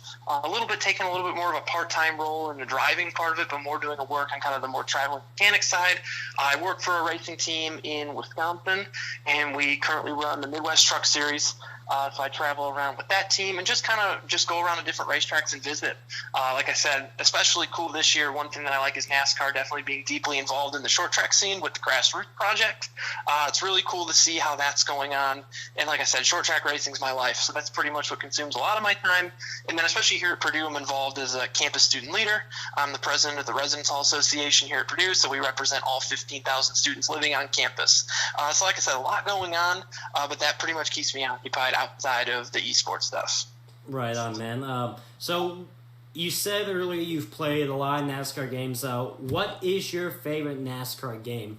Taking a little bit more of a part-time role in the driving part of it, but more doing the work on kind of the more traveling mechanic side. I work for a racing team in Wisconsin, and we currently run the Midwest Truck Series. So I travel around with that team and just go around to different racetracks and visit. Like I said, especially cool this year, one thing that I like is NASCAR definitely being deeply involved in the short track scene with the Grassroots Project. It's really cool to see how that's going on. And like I said, short track racing is my life, so that's pretty much what consumes a lot of my time. And then especially here at Purdue, I'm involved as a campus student leader. I'm the president of the Residence Hall Association here at Purdue, so we represent all 15,000 students living on campus. So like I said, a lot going on, but that pretty much keeps me occupied outside of the esports stuff. Right on, man. So you said earlier you've played a lot of NASCAR games. What is your favorite NASCAR game?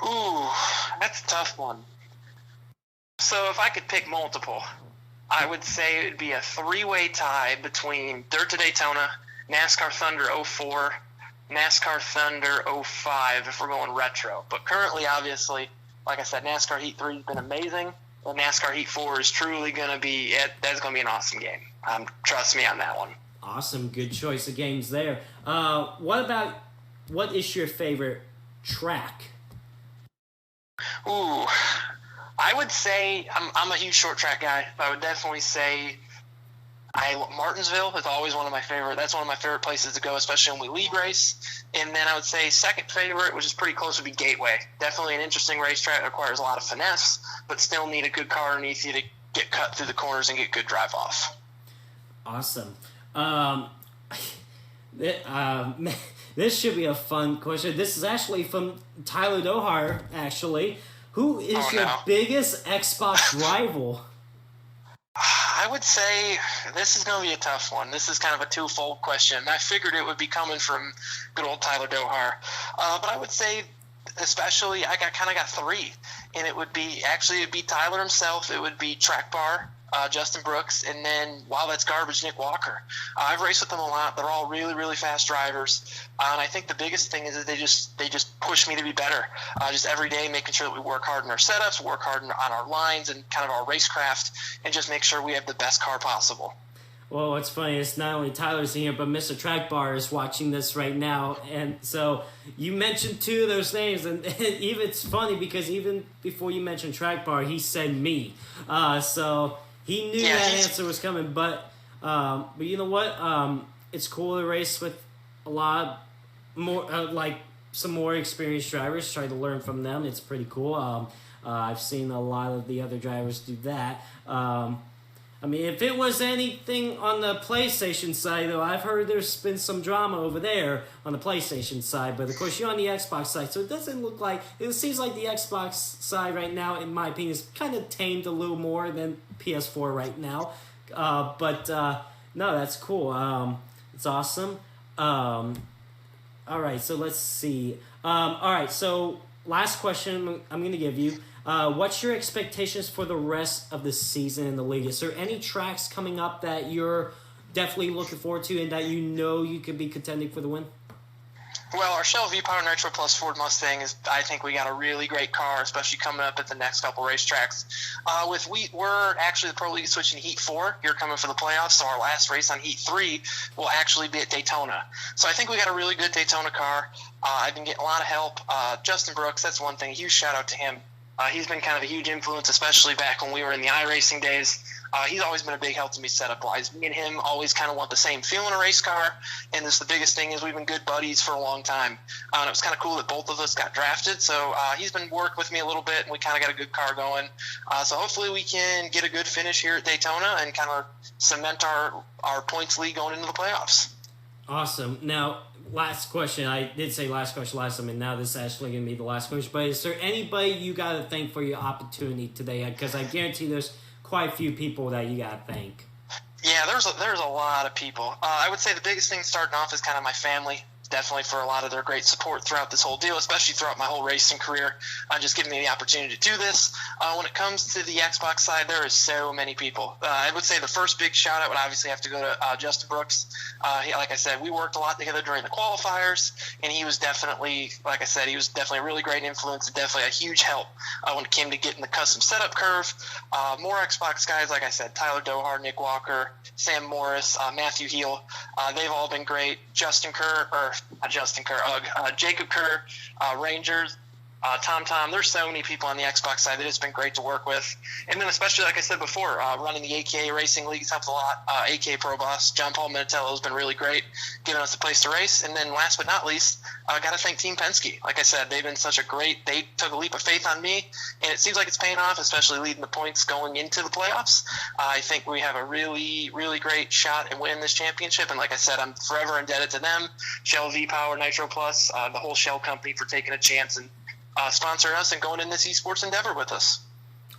Ooh, that's a tough one. So if I could pick multiple, I would say it would be a three-way tie between Dirt to Daytona, NASCAR Thunder 04, NASCAR Thunder 05 if we're going retro. But currently, obviously, like I said, NASCAR Heat 3 has been amazing. Well, NASCAR Heat 4 is truly going to be it. That's going to be an awesome game. Trust me on that one. Awesome. Good choice of games there. What is your favorite track? Ooh, I would say I'm a huge short track guy. I would definitely say Martinsville is always one of my favorite. That's one of my favorite places to go, especially when we league race. And then I would say second favorite, which is pretty close, would be Gateway. Definitely an interesting racetrack. It requires a lot of finesse, but still need a good car underneath you to get cut through the corners and get good drive off. Awesome. This should be a fun question. This is actually from Tyler Dohar, actually. Who is your biggest Xbox rival? I would say this is going to be a tough one. This is kind of a twofold question. I figured it would be coming from good old Tyler Dohar. But I would say especially I got three. And it'd be Tyler himself. It would be Track Bar, Justin Brooks, and then, wow, that's garbage, Nick Walker. I've raced with them a lot. They're all really, really fast drivers. And I think the biggest thing is that they just push me to be better. Just every day making sure that we work hard in our setups, work hard on our lines and kind of our racecraft, and just make sure we have the best car possible. Well, what's funny is not only Tyler's in here, but Mr. Track Bar is watching this right now. And so you mentioned two of those names, and even it's funny because even before you mentioned Track Bar, he said me. So he knew that answer was coming. But you know what? It's cool to race with a lot more, some more experienced drivers. Try to learn from them. It's pretty cool. I've seen a lot of the other drivers do that. I mean, if it was anything on the PlayStation side, though, I've heard there's been some drama over there on the PlayStation side. But, of course, you're on the Xbox side, so it doesn't look like... It seems like the Xbox side right now, in my opinion, is kind of tamed a little more than PS4 right now. No, that's cool. It's awesome. All right, so let's see. All right, so last question I'm going to give you. What's your expectations for the rest of the season in the league? Is there any tracks coming up that you're definitely looking forward to and that you know you could be contending for the win? Well, our Shell V-Power Nitro Plus Ford Mustang I think we got a really great car, especially coming up at the next couple racetracks. We're actually the Pro League switching to Heat 4 here coming for the playoffs, so our last race on Heat 3 will actually be at Daytona. So I think we got a really good Daytona car. I've been getting a lot of help. Justin Brooks, that's one thing. Huge shout out to him. He's been kind of a huge influence, especially back when we were in the iRacing days. He's always been a big help to me setup-wise. Me and him always kind of want the same feel in a race car, and the biggest thing is we've been good buddies for a long time. And it was kind of cool that both of us got drafted, so he's been working with me a little bit, and we kind of got a good car going. So hopefully we can get a good finish here at Daytona and kind of cement our points lead going into the playoffs. Awesome. Now, last question. I did say last question last time, and now this is actually going to be the last question. But is there anybody you got to thank for your opportunity today? Because I guarantee there's quite a few people that you got to thank. Yeah, there's a lot of people. I would say the biggest thing starting off is kind of my family. Definitely for a lot of their great support throughout this whole deal, especially throughout my whole racing career, just giving me the opportunity to do this. When it comes to the Xbox side, there is so many people. I would say the first big shout out would obviously have to go to Justin Brooks. Like I said, we worked a lot together during the qualifiers, and he was definitely, like I said, he was definitely a really great influence and definitely a huge help when it came to getting the custom setup curve. More Xbox guys, like I said, Tyler Dohar, Nick Walker, Sam Morris, Matthew Heel, they've all been great. Jacob Kerr, Rangers, Tom. There's so many people on the Xbox side that it's been great to work with. And then especially, like I said before, running the AKA Racing Leagues helps a lot. AKA Pro Boss, John Paul Minatello has been really great, giving us a place to race. And then last but not least, got to thank Team Penske. Like I said, they've been they took a leap of faith on me, and it seems like it's paying off, especially leading the points going into the playoffs. I think we have a really, really great shot at winning this championship. And like I said, I'm forever indebted to them, Shell V-Power, Nitro Plus, the whole Shell company for taking a chance and sponsoring us and going in this esports endeavor with us.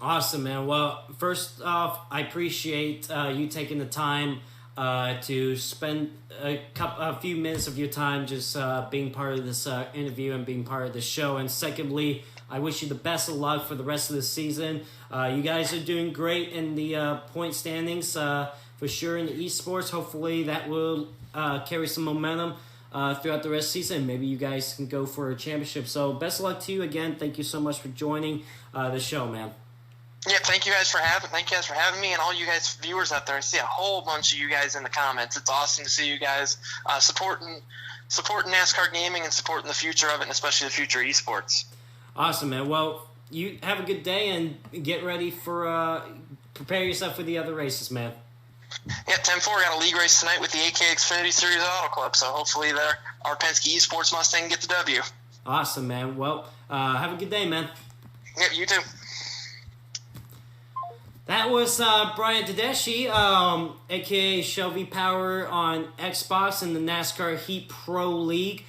Awesome, man. Well, first off, I appreciate you taking the time to spend a few minutes of your time just being part of this interview and being part of the show. And secondly, I wish you the best of luck for the rest of the season. You guys are doing great in the point standings for sure in the esports. Hopefully that will carry some momentum throughout the rest of the season. Maybe you guys can go for a championship. So best of luck to you again. Thank you so much for joining the show, man. Yeah, thank you guys for having me, and all you guys viewers out there. I see a whole bunch of you guys in the comments. It's awesome to see you guys supporting NASCAR gaming and supporting the future of it, and especially the future of esports. Awesome, man. Well, you have a good day and get ready for prepare yourself for the other races, man. Yeah, 10-4 got a league race tonight with the AK Xfinity Series Auto Club, so hopefully our Penske Esports Mustang get the W. Awesome, man. Well, have a good day, man. Yeah, you too. That was Brian Tedeschi, a.k.a. Shelby Power on Xbox in the NASCAR Heat Pro League.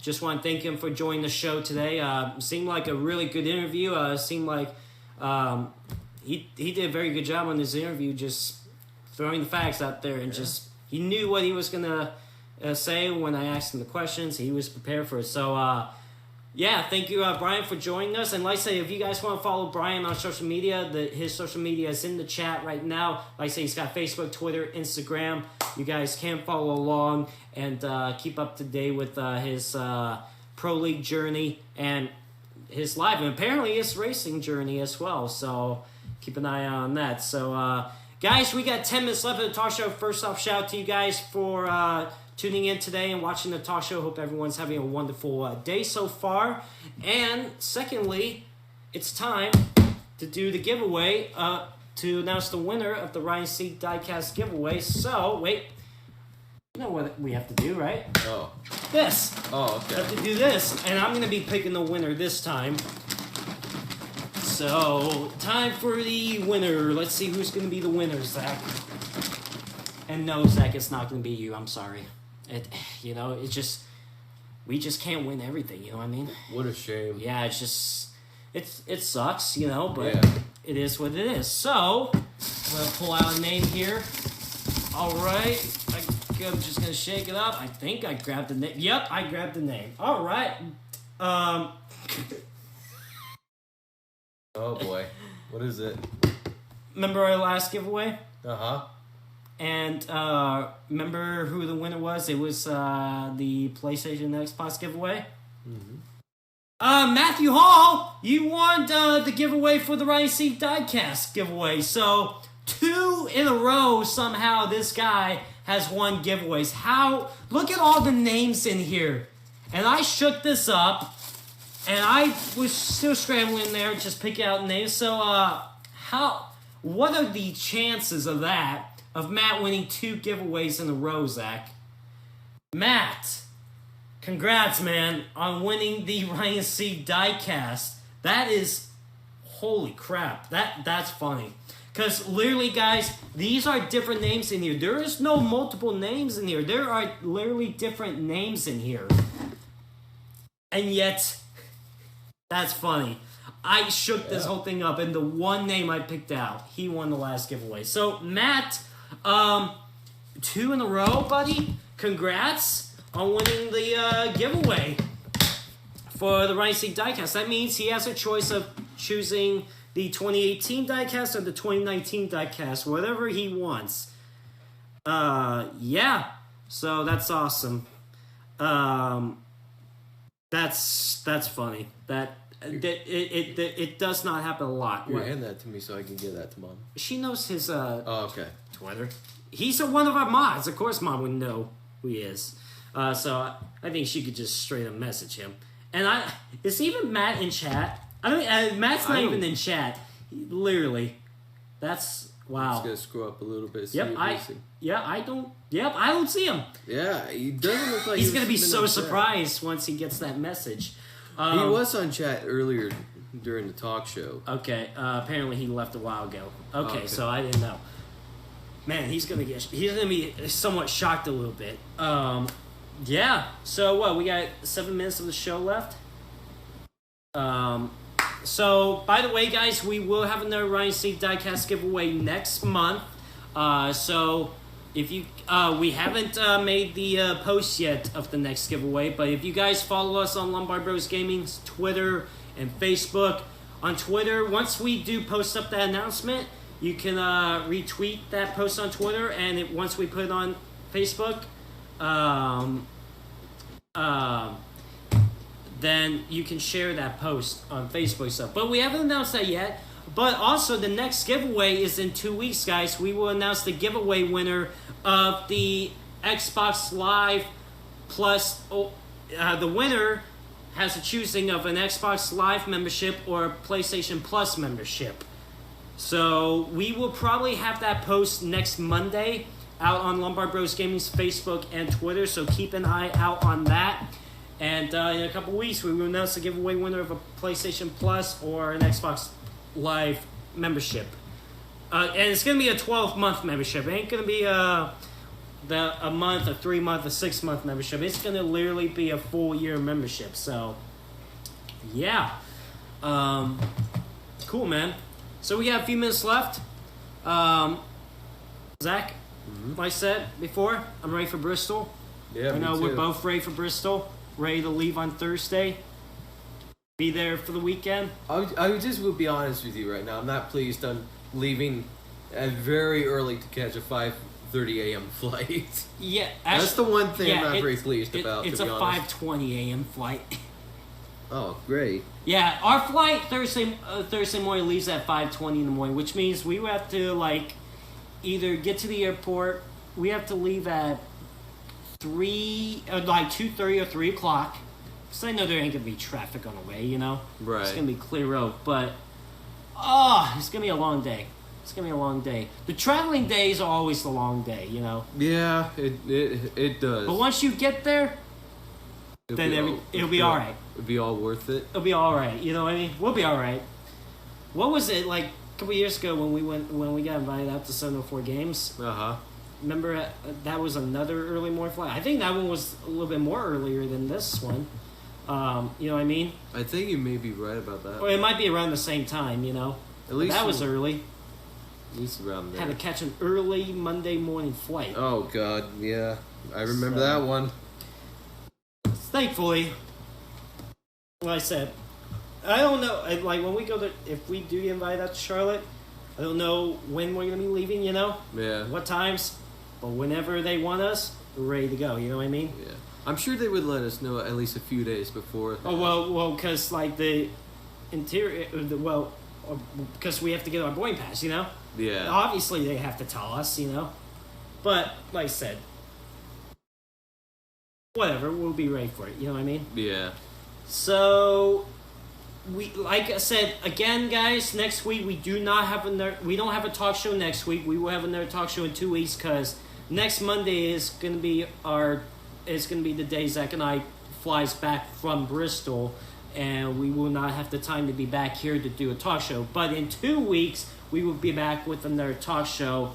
Just want to thank him for joining the show today. Seemed like a really good interview. Seemed like he did a very good job on this interview, just throwing the facts out there, and just he knew what he was going to say when I asked him the questions. He was prepared for it. So, yeah, thank you, Brian, for joining us. And like I say, if you guys want to follow Brian on social media, his social media is in the chat right now. Like I say, he's got Facebook, Twitter, Instagram. You guys can follow along and keep up to date with his Pro League journey and his live, and apparently his racing journey as well. So keep an eye on that. So, guys, we got 10 minutes left of the talk show. First off, shout out to you guys for tuning in today and watching the talk show. Hope everyone's having a wonderful day so far. And secondly, it's time to do the giveaway, to announce the winner of the Ryan C. Diecast giveaway. So, wait. You know what we have to do, right? Oh. This. Oh, okay. We have to do this. And I'm going to be picking the winner this time. so time for the winner. Let's see who's going to be the winner, Zach. And no, Zach, it's not going to be you. I'm sorry. We just can't win everything. You know what I mean? What a shame. Yeah, it sucks, but Yeah. It is what it is. So, I'm going to pull out a name here. All right. I'm just going to shake it up. I think I grabbed the name. Yep, I grabbed the name. All right. Oh boy, what is it? Remember our last giveaway? Uh-huh. And remember who the winner was? It was the PlayStation and Xbox giveaway. Mm-hmm. Matthew Hall, you won the giveaway for the Ryan C. Diecast giveaway. So 2 in a row somehow this guy has won giveaways. Look at all the names in here. And I shook this up. And I was still scrambling there, just picking out names. So, what are the chances of that, of Matt winning 2 giveaways in a row, Zach? Matt, congrats, man, on winning the Ryan C. Diecast. That is, holy crap, that's funny. Because literally, guys, these are different names in here. There is no multiple names in here. There are literally different names in here. And yet... That's funny. I shook this whole thing up, and the one name I picked out, he won the last giveaway. So, Matt, 2 in a row, buddy. Congrats on winning the giveaway for the Ryan C. Diecast. That means he has a choice of choosing the 2018 Diecast or the 2019 Diecast, whatever he wants. Yeah. So, that's awesome. That's funny. It does not happen a lot. You hand that to me so I can give that to Mom. She knows his okay. Twitter. He's one of our mods. Of course, Mom would know who he is. So I think she could just straight up message him. And is even Matt in chat? Matt's not even in chat. Literally, that's wow. Just gonna screw up a little bit. I don't see him. Yeah, he doesn't look like he's gonna be so surprised once he gets that message. He was on chat earlier during the talk show. Okay, apparently he left a while ago. Okay, so I didn't know. Man, he's gonna be somewhat shocked a little bit. Yeah. So what? We got 7 minutes of the show left. So by the way, guys, we will have another Ryan C. Diecast giveaway next month. So if you we haven't made the post yet of the next giveaway, but if you guys follow us on Lombard Bros Gaming's Twitter and Facebook, on Twitter, once we do post up that announcement, you can retweet that post on Twitter, and once we put it on Facebook, then you can share that post on Facebook stuff. But we haven't announced that yet. But also, the next giveaway is in 2 weeks, guys. We will announce the giveaway winner of the Xbox Live Plus. The winner has a choosing of an Xbox Live membership or a PlayStation Plus membership. So we will probably have that post next Monday out on Lombard Bros Gaming's Facebook and Twitter. So keep an eye out on that. And in a couple weeks, we will announce the giveaway winner of a PlayStation Plus or an Xbox Live membership. And it's going to be a 12-month membership. It ain't going to be a month, a 3-month, a 6-month membership. It's going to literally be a full year membership. So, yeah. Cool, man. So we got a few minutes left. Zach, like I said before, I'm ready for Bristol. Yeah, I know me too. we're both ready for Bristol. Ready to leave on Thursday. Be there for the weekend. I just will be honest with you right now. I'm not pleased on leaving very early to catch a 5:30 a.m. flight. Yeah, that's the one thing I'm not very pleased about. It's to be a honest. 5:20 a.m. flight. Oh, great! Yeah, our flight Thursday morning leaves at 5:20 in the morning, which means we have to either get to the airport. We have to leave at 2:30 or 3 o'clock. Because I know there ain't gonna be traffic on the way, Right. It's gonna be clear road, but it's gonna be a long day. It's gonna be a long day. The traveling days are always the long day, Yeah, it does. But once you get there, it'll be all right. It'll be all worth it. It'll be all right. You know what I mean? We'll be all right. what was it like a couple years ago when we got invited out to 704 games? Remember that was another early morning flight. I think that one was a little bit more earlier than this one. You know what I mean? I think you may be right about that. Or it might be around the same time. You know, At least that was early. At least around there. Had to catch an early Monday morning flight. Oh God, yeah, I remember that one. Thankfully, like I said, I don't know. Like when we go to, if we do get invited out to Charlotte, I don't know when we're gonna be leaving. You know, Yeah. what times, but whenever they want us, we're ready to go. You know what I mean? Yeah. I'm sure they would let us know at least a few days before. Oh well, because like the interior, because we have to get our boarding pass. You know. Yeah. Obviously, they have to tell us. You know, but like I said, whatever, we'll be ready for it. You know what I mean? Yeah. So, like I said again, guys. Next week we don't have a talk show next week. We will have another talk show in 2 weeks because next Monday is gonna be the day Zach and I flies back from Bristol, and we will not have the time to be back here to do a talk show. But in 2 weeks we will be back with another talk show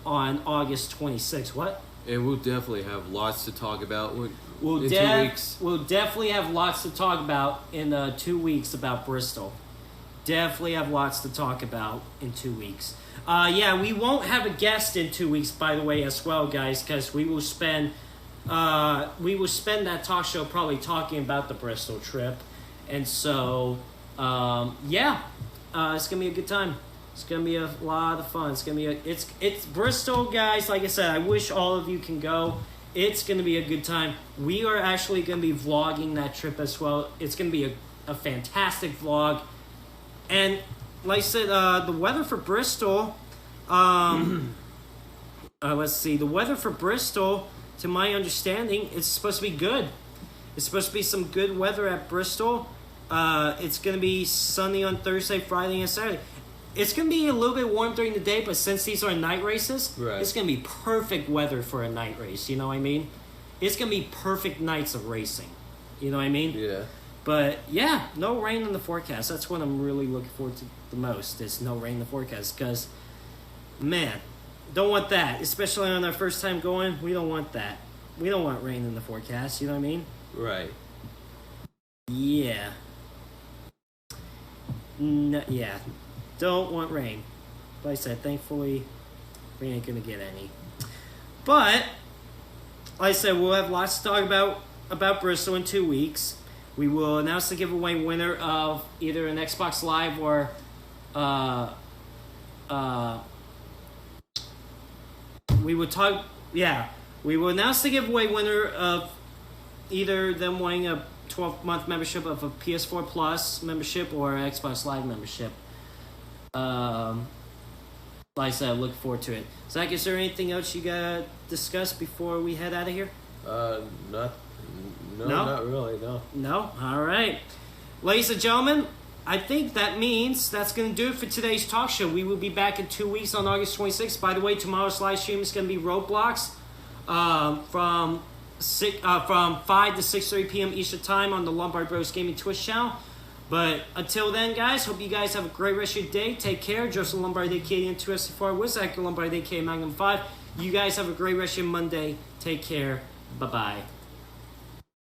on August 26th. What? And we'll definitely have lots to talk about in 2 weeks. We'll definitely have lots to talk about in 2 weeks about Bristol. Definitely have lots to talk about in 2 weeks. Yeah, we won't have a guest in 2 weeks, by the way, as well, guys, because we will spend that talk show probably talking about the Bristol trip, and so yeah, it's gonna be a good time. It's gonna be a lot of fun. It's Bristol, guys. Like I said, I wish all of you can go. It's gonna be a good time. We are actually gonna be vlogging that trip as well. It's gonna be a fantastic vlog. And like I said, the weather for Bristol. Let's see. The weather for Bristol, to my understanding, it's supposed to be good. It's supposed to be some good weather at Bristol. It's gonna be sunny on Thursday, Friday, and Saturday. It's going to be a little bit warm during the day, but since these are night races, It's going to be perfect weather for a night race, you know what I mean? It's going to be perfect nights of racing, you know what I mean? Yeah. But, yeah, no rain in the forecast. That's what I'm really looking forward to the most, is no rain in the forecast, because, man, don't want that. Especially on our first time going, we don't want that. We don't want rain in the forecast, you know what I mean? Right. Yeah. Yeah. Don't want rain. Like I said, thankfully, we ain't gonna get any. But, like I said, we'll have lots to talk about Bristol in 2 weeks. We will announce the giveaway winner of either an Xbox Live or we will announce the giveaway winner of either them winning a 12-month membership of a PS4 Plus membership or an Xbox Live membership. Like I said, I look forward to it. Zach, is there anything else you gotta discuss before we head out of here? Not really, no. No? Alright. Ladies and gentlemen, I think that means that's going to do it for today's talk show. We will be back in 2 weeks on August 26th. By the way, tomorrow's live stream is going to be Roblox from 5 to 6:30 p.m. Eastern Time on the Lombard Bros Gaming Twitch channel. But until then, guys, hope you guys have a great rest of your day. Take care. Joseph Lombard, a.k.a. N2SC4, with Zach Lombard, a.k.a. Magnum 5. You guys have a great rest of your Monday. Take care. Bye-bye.